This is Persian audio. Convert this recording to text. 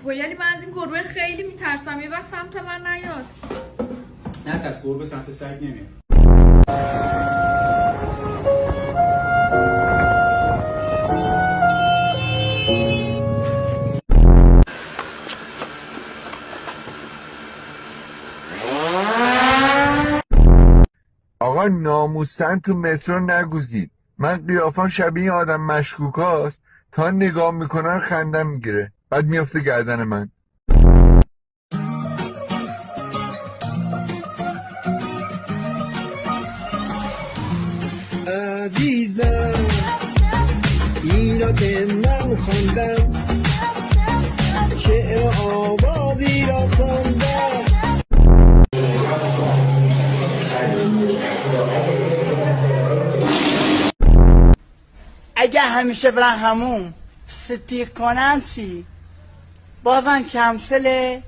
و یعنی من از این گربه خیلی میترسم، یه وقت سمت من نیاد. نه ترس، گربه سمت سگ نمیاد. آقا ناموسن تو مترو نگوزید. من قیافم شبیه این آدم مشکوکاست، تا نگاه میکنن خندم میگیره، بعد میافته گردن من. عزیزم اینا که من خواندم، شعر آوازی را خواندم. اگه همیشه برن همون ستیق کنم چی؟ بازم کمسله.